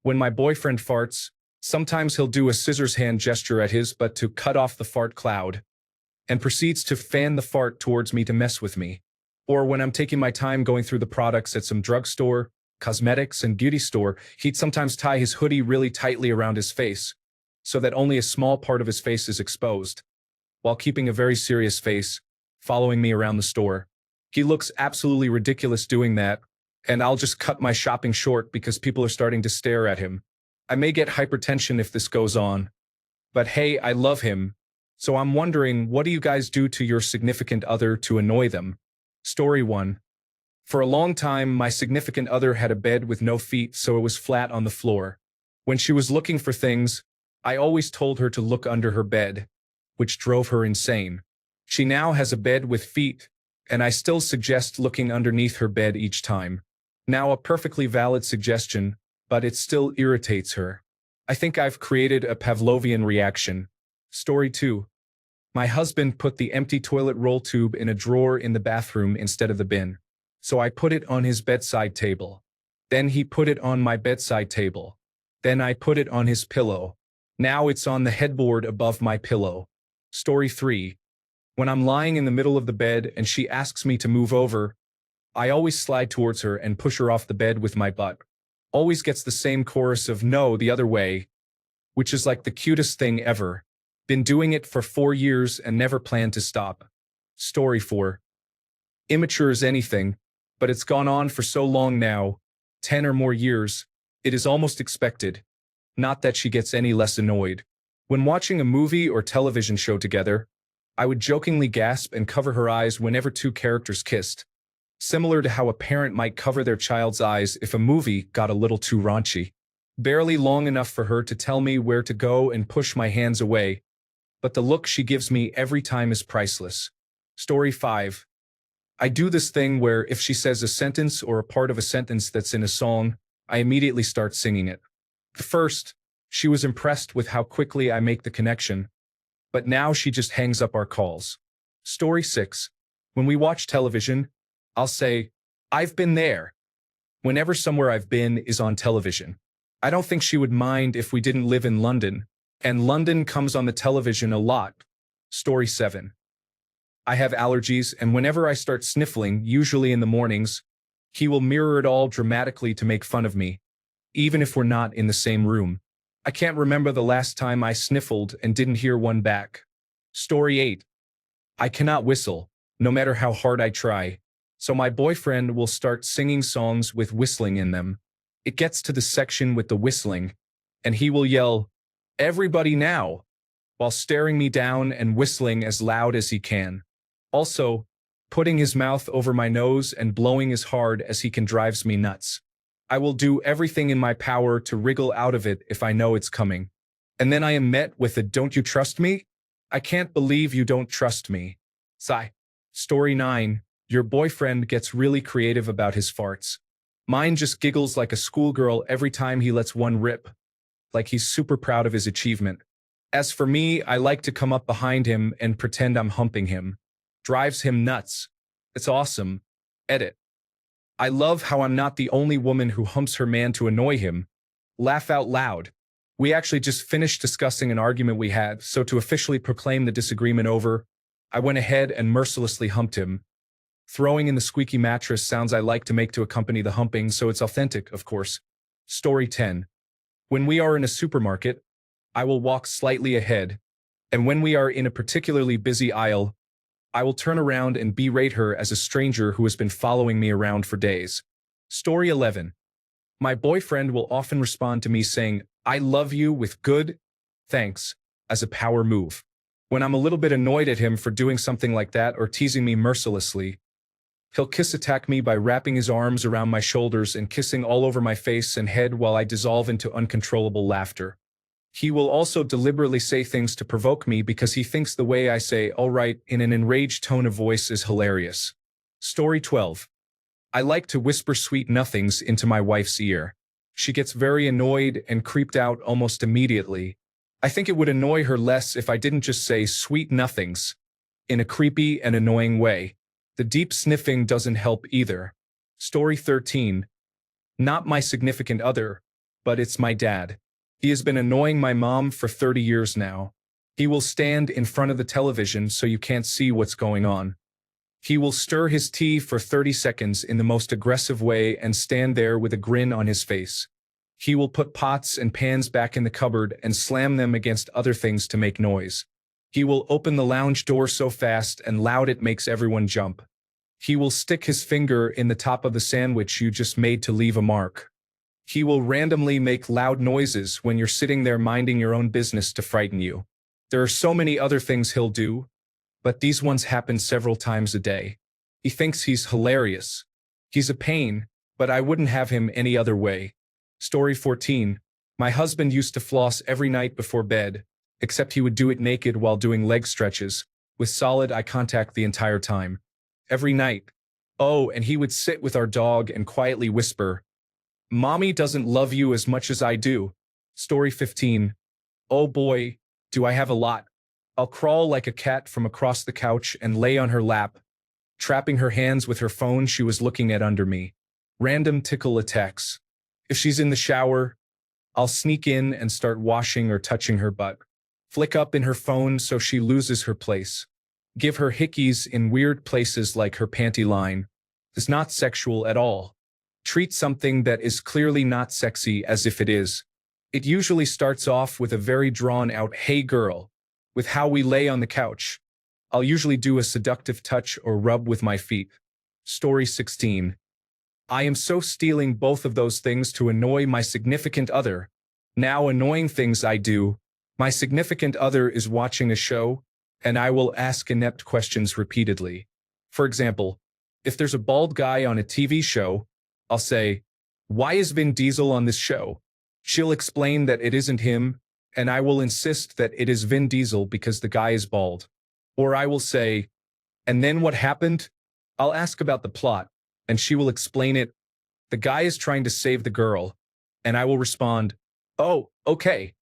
When my boyfriend farts, sometimes he'll do a scissors hand gesture at his butt to cut off the fart cloud, and proceeds to fan the fart towards me to mess with me. Or when I'm taking my time going through the products at some drugstore, cosmetics, and beauty store, he'd sometimes tie his hoodie really tightly around his face, so that only a small part of his face is exposed, while keeping a very serious face, following me around the store. He looks absolutely ridiculous doing that, and I'll just cut my shopping short because people are starting to stare at him. I may get hypertension if this goes on. But hey, I love him. So I'm wondering, what do you guys do to your significant other to annoy them? Story 1. For a long time, my significant other had a bed with no feet, so it was flat on the floor. When she was looking for things, I always told her to look under her bed, which drove her insane. She now has a bed with feet, and I still suggest looking underneath her bed each time. Now, a perfectly valid suggestion, but it still irritates her. I think I've created a Pavlovian reaction. Story 2. My husband put the empty toilet roll tube in a drawer in the bathroom instead of the bin. So I put it on his bedside table. Then he put it on my bedside table. Then I put it on his pillow. Now it's on the headboard above my pillow. Story 3. When I'm lying in the middle of the bed and she asks me to move over, I always slide towards her and push her off the bed with my butt. Always gets the same chorus of "no, the other way," which is like the cutest thing ever. Been doing it for 4 years and never planned to stop. Story 4. Immature as anything, but it's gone on for so long now, 10 or more years, it is almost expected. Not that she gets any less annoyed. When watching a movie or television show together, I would jokingly gasp and cover her eyes whenever two characters kissed, similar to how a parent might cover their child's eyes if a movie got a little too raunchy. Barely long enough for her to tell me where to go and push my hands away, but the look she gives me every time is priceless. Story 5. I do this thing where if she says a sentence or a part of a sentence that's in a song, I immediately start singing it. At first, she was impressed with how quickly I make the connection, but now she just hangs up our calls. Story 6. When we watch television, I'll say, "I've been there," whenever somewhere I've been is on television. I don't think she would mind if we didn't live in London, and London comes on the television a lot. Story 7. I have allergies, and whenever I start sniffling, usually in the mornings, he will mirror it all dramatically to make fun of me, even if we're not in the same room. I can't remember the last time I sniffled and didn't hear one back. Story 8. I cannot whistle, no matter how hard I try, so my boyfriend will start singing songs with whistling in them. It gets to the section with the whistling, and he will yell, "Everybody now," while staring me down and whistling as loud as he can. Also, putting his mouth over my nose and blowing as hard as he can drives me nuts. I will do everything in my power to wriggle out of it if I know it's coming. And then I am met with a "Don't you trust me? I can't believe you don't trust me." Sigh. Story 9. Your boyfriend gets really creative about his farts. Mine just giggles like a schoolgirl every time he lets one rip, like he's super proud of his achievement. As for me, I like to come up behind him and pretend I'm humping him. Drives him nuts. It's awesome. Edit. I love how I'm not the only woman who humps her man to annoy him. Laugh out loud. We actually just finished discussing an argument we had, so to officially proclaim the disagreement over, I went ahead and mercilessly humped him. Throwing in the squeaky mattress sounds I like to make to accompany the humping, so it's authentic, of course. Story 10. When we are in a supermarket, I will walk slightly ahead, and when we are in a particularly busy aisle, I will turn around and berate her as a stranger who has been following me around for days. Story 11. My boyfriend will often respond to me saying, "I love you" with "good, thanks," as a power move. When I'm a little bit annoyed at him for doing something like that or teasing me mercilessly, he'll kiss attack me by wrapping his arms around my shoulders and kissing all over my face and head while I dissolve into uncontrollable laughter. He will also deliberately say things to provoke me because he thinks the way I say "all right" in an enraged tone of voice is hilarious. Story 12. I like to whisper sweet nothings into my wife's ear. She gets very annoyed and creeped out almost immediately. I think it would annoy her less if I didn't just say "sweet nothings" in a creepy and annoying way. The deep sniffing doesn't help either. Story 13. Not my significant other, but it's my dad. He has been annoying my mom for 30 years now. He will stand in front of the television so you can't see what's going on. He will stir his tea for 30 seconds in the most aggressive way and stand there with a grin on his face. He will put pots and pans back in the cupboard and slam them against other things to make noise. He will open the lounge door so fast and loud it makes everyone jump. He will stick his finger in the top of the sandwich you just made to leave a mark. He will randomly make loud noises when you're sitting there minding your own business to frighten you. There are so many other things he'll do, but these ones happen several times a day. He thinks he's hilarious. He's a pain, but I wouldn't have him any other way. Story 14. My husband used to floss every night before bed, except he would do it naked while doing leg stretches, with solid eye contact the entire time. Every night. Oh, and he would sit with our dog and quietly whisper, "Mommy doesn't love you as much as I do." Story 15. Oh boy, do I have a lot. I'll crawl like a cat from across the couch and lay on her lap, trapping her hands with her phone she was looking at under me. Random tickle attacks. If she's in the shower, I'll sneak in and start washing or touching her butt. Flick up in her phone so she loses her place. Give her hickeys in weird places like her panty line. It's not sexual at all. Treat something that is clearly not sexy as if it is. It usually starts off with a very drawn-out "hey girl," with how we lay on the couch. I'll usually do a seductive touch or rub with my feet. Story 16. I am so stealing both of those things to annoy my significant other. Now annoying things I do. My significant other is watching a show, and I will ask inept questions repeatedly. For example, if there's a bald guy on a TV show, I'll say, "Why is Vin Diesel on this show?" She'll explain that it isn't him, and I will insist that it is Vin Diesel because the guy is bald. Or I will say, "And then what happened?" I'll ask about the plot, and she will explain it. "The guy is trying to save the girl," and I will respond, "Oh, okay.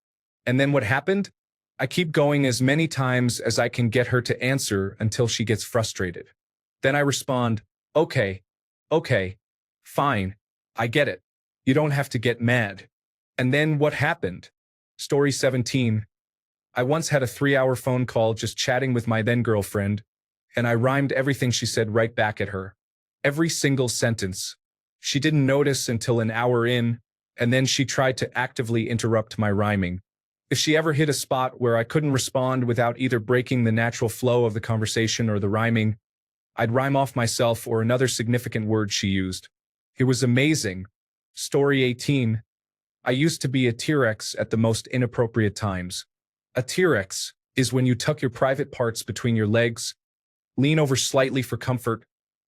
And then what happened?" I keep going as many times as I can get her to answer until she gets frustrated. Then I respond, "Okay, fine, I get it. You don't have to get mad." And then what happened? Story 17. I once had a 3-hour phone call just chatting with my then-girlfriend, and I rhymed everything she said right back at her. Every single sentence. She didn't notice until an hour in, and then she tried to actively interrupt my rhyming. If she ever hit a spot where I couldn't respond without either breaking the natural flow of the conversation or the rhyming, I'd rhyme off myself or another significant word she used. It was amazing. Story 18. I used to be a T-Rex at the most inappropriate times. A T-Rex is when you tuck your private parts between your legs, lean over slightly for comfort,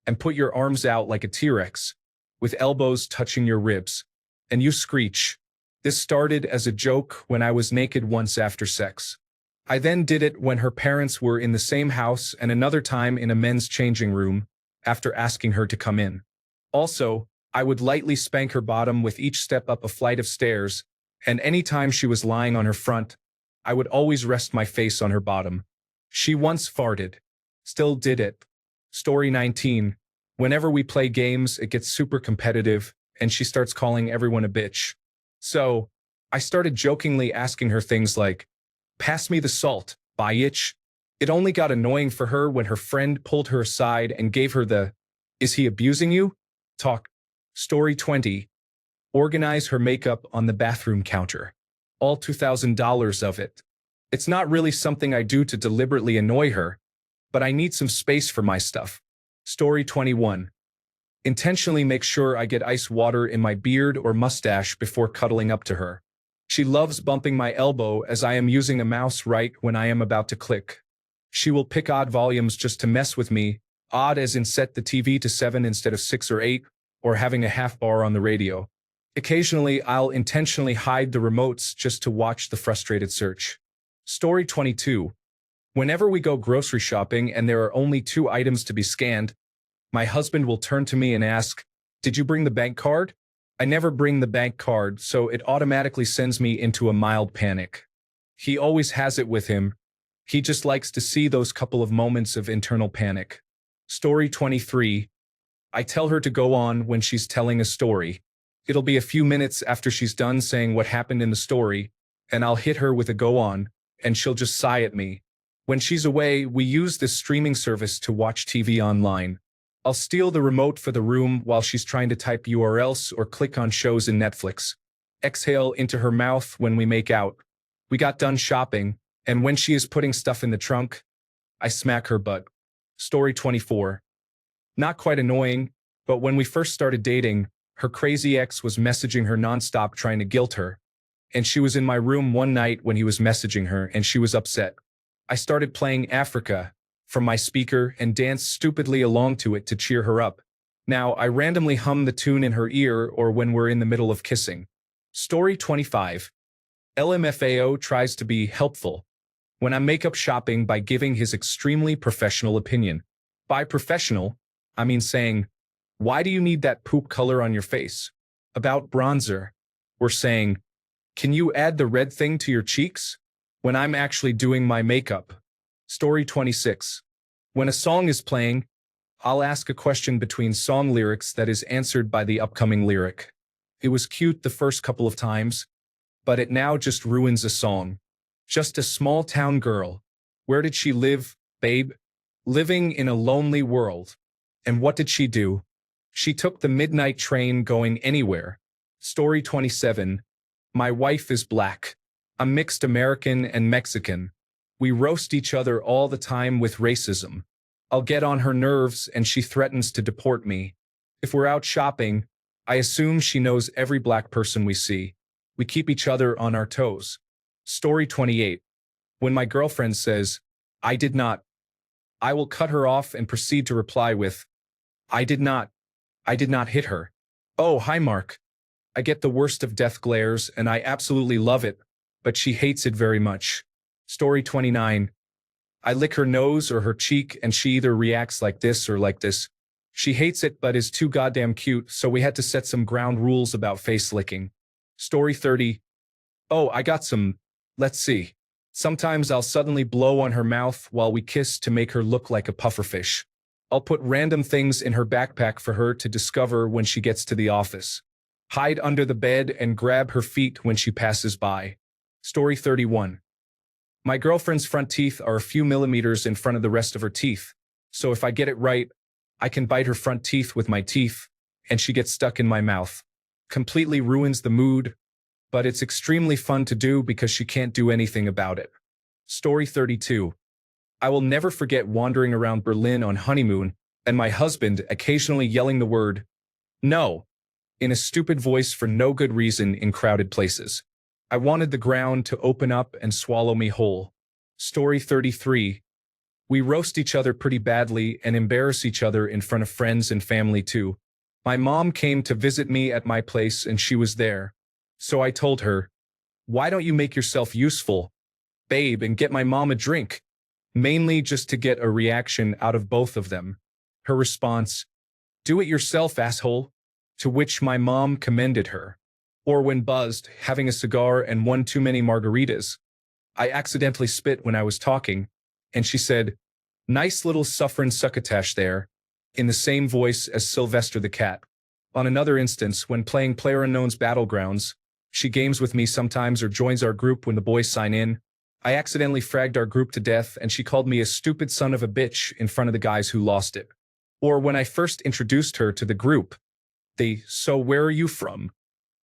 and put your arms out like a T-Rex, with elbows touching your ribs, and you screech. This started as a joke when I was naked once after sex. I then did it when her parents were in the same house and another time in a men's changing room, after asking her to come in. Also, I would lightly spank her bottom with each step up a flight of stairs, and any time she was lying on her front, I would always rest my face on her bottom. She once farted. Still did it. Story 19. Whenever we play games, it gets super competitive, and she starts calling everyone a bitch. So, I started jokingly asking her things like, "Pass me the salt, bitch." It only got annoying for her when her friend pulled her aside and gave her the, "Is he abusing you?" talk. Story 20. Organize her makeup on the bathroom counter. All $2,000 of it. It's not really something I do to deliberately annoy her, but I need some space for my stuff. Story 21. Intentionally make sure I get ice water in my beard or mustache before cuddling up to her. She loves bumping my elbow as I am using a mouse right when I am about to click. She will pick odd volumes just to mess with me, odd as in set the TV to 7 instead of 6 or 8, or having a half bar on the radio. Occasionally, I'll intentionally hide the remotes just to watch the frustrated search. Story 22. Whenever we go grocery shopping and there are only 2 items to be scanned, my husband will turn to me and ask, "Did you bring the bank card?" I never bring the bank card, so it automatically sends me into a mild panic. He always has it with him. He just likes to see those couple of moments of internal panic. Story 23. I tell her to go on when she's telling a story. It'll be a few minutes after she's done saying what happened in the story, and I'll hit her with a go on, and she'll just sigh at me. When she's away, we use this streaming service to watch TV online. I'll steal the remote for the room while she's trying to type URLs or click on shows in Netflix. Exhale into her mouth when we make out. We got done shopping, and when she is putting stuff in the trunk, I smack her butt. Story 24. Not quite annoying, but when we first started dating, her crazy ex was messaging her nonstop trying to guilt her. And she was in my room one night when he was messaging her and she was upset. I started playing Africa from my speaker and danced stupidly along to it to cheer her up. Now, I randomly hum the tune in her ear or when we're in the middle of kissing. Story 25. LMFAO tries to be helpful when I'm makeup shopping by giving his extremely professional opinion. By professional, I mean saying, "Why do you need that poop color on your face?" About bronzer, we're saying, "Can you add the red thing to your cheeks?" When I'm actually doing my makeup. Story 26. When a song is playing, I'll ask a question between song lyrics that is answered by the upcoming lyric. It was cute the first couple of times, but it now just ruins a song. Just a small town girl. Where did she live, babe? Living in a lonely world. And what did she do? She took the midnight train going anywhere. Story 27. My wife is black. I'm mixed American and Mexican. We roast each other all the time with racism. I'll get on her nerves and she threatens to deport me. If we're out shopping, I assume she knows every black person we see. We keep each other on our toes. Story 28. When my girlfriend says, "I did not," I will cut her off and proceed to reply with, I did not hit her." Oh, hi Mark. I get the worst of death glares and I absolutely love it, but she hates it very much. Story 29. I lick her nose or her cheek and she either reacts like this or like this. She hates it but is too goddamn cute, so we had to set some ground rules about face licking. Story 30. Oh, I got some. Let's see. Sometimes I'll suddenly blow on her mouth while we kiss to make her look like a pufferfish. I'll put random things in her backpack for her to discover when she gets to the office. Hide under the bed and grab her feet when she passes by. Story 31. My girlfriend's front teeth are a few millimeters in front of the rest of her teeth, so if I get it right, I can bite her front teeth with my teeth, and she gets stuck in my mouth. Completely ruins the mood, but it's extremely fun to do because she can't do anything about it. Story 32. I will never forget wandering around Berlin on honeymoon and my husband occasionally yelling the word, "No," in a stupid voice for no good reason in crowded places. I wanted the ground to open up and swallow me whole. Story 33. We roast each other pretty badly and embarrass each other in front of friends and family too. My mom came to visit me at my place and she was there. So I told her, "Why don't you make yourself useful, babe, and get my mom a drink?" Mainly just to get a reaction out of both of them. Her response, "Do it yourself, asshole," to which my mom commended her. Or when buzzed, having a cigar and one too many margaritas. I accidentally spit when I was talking, and she said, "Nice little suffering succotash there," in the same voice as Sylvester the cat. On another instance, when playing PlayerUnknown's Battlegrounds, she games with me sometimes or joins our group when the boys sign in. I accidentally fragged our group to death and she called me a stupid son of a bitch in front of the guys who lost it. Or when I first introduced her to the group, the "So where are you from?"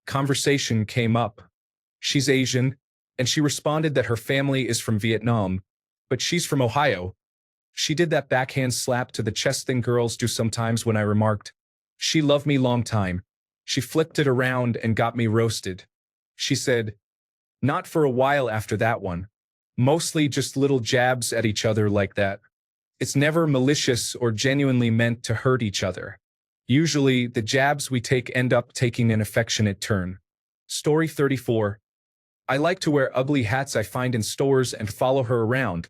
conversation came up. She's Asian, and she responded that her family is from Vietnam, but she's from Ohio. She did that backhand slap to the chest thing girls do sometimes when I remarked, "She loved me long time." She flipped it around and got me roasted. She said, "Not for a while after that one. Mostly just little jabs at each other like that. It's never malicious or genuinely meant to hurt each other. Usually, the jabs we take end up taking an affectionate turn." Story 34. I like to wear ugly hats I find in stores and follow her around,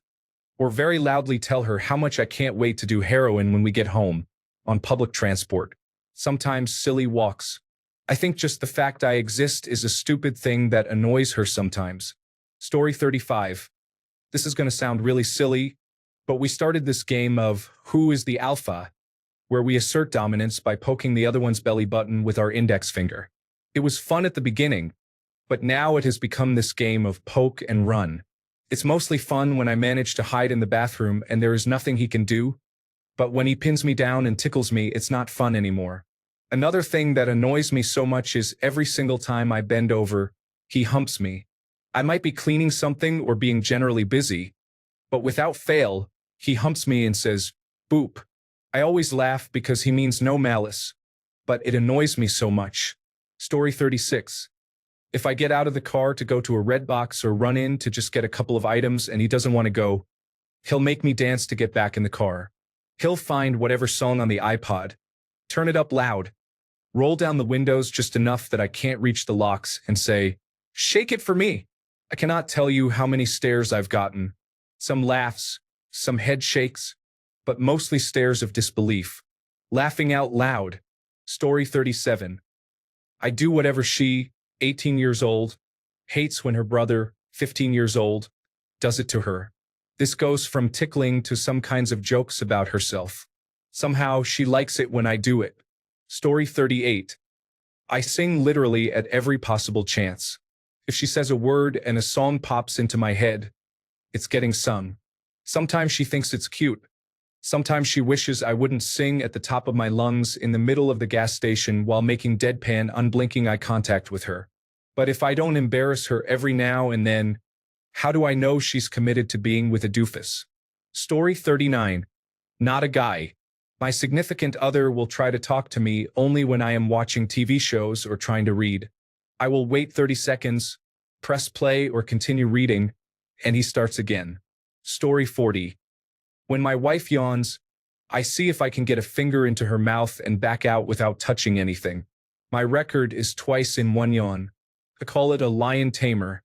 or very loudly tell her how much I can't wait to do heroin when we get home, on public transport. Sometimes silly walks. I think just the fact I exist is a stupid thing that annoys her sometimes. Story 35. This is going to sound really silly, but we started this game of Who is the Alpha, where we assert dominance by poking the other one's belly button with our index finger. It was fun at the beginning, but now it has become this game of poke and run. It's mostly fun when I manage to hide in the bathroom and there is nothing he can do, but when he pins me down and tickles me, it's not fun anymore. Another thing that annoys me so much is every single time I bend over, he humps me. I might be cleaning something or being generally busy, but without fail, he humps me and says, "Boop." I always laugh because he means no malice, but it annoys me so much. Story 36. If I get out of the car to go to a Redbox or run in to just get a couple of items and he doesn't want to go, he'll make me dance to get back in the car. He'll find whatever song on the iPod, turn it up loud, roll down the windows just enough that I can't reach the locks, and say, "Shake it for me." I cannot tell you how many stares I've gotten. Some laughs, some head shakes, but mostly stares of disbelief. Laughing out loud. Story 37. I do whatever she, 18 years old, hates when her brother, 15 years old, does it to her. This goes from tickling to some kinds of jokes about herself. Somehow she likes it when I do it. Story 38. I sing literally at every possible chance. If she says a word and a song pops into my head, it's getting sung. Sometimes she thinks it's cute. Sometimes she wishes I wouldn't sing at the top of my lungs in the middle of the gas station while making deadpan, unblinking eye contact with her. But if I don't embarrass her every now and then, how do I know she's committed to being with a doofus? Story 39. Not a guy. My significant other will try to talk to me only when I am watching TV shows or trying to read. I will wait 30 seconds, press play or continue reading, and he starts again. Story 40. When my wife yawns, I see if I can get a finger into her mouth and back out without touching anything. My record is twice in one yawn. I call it a lion tamer.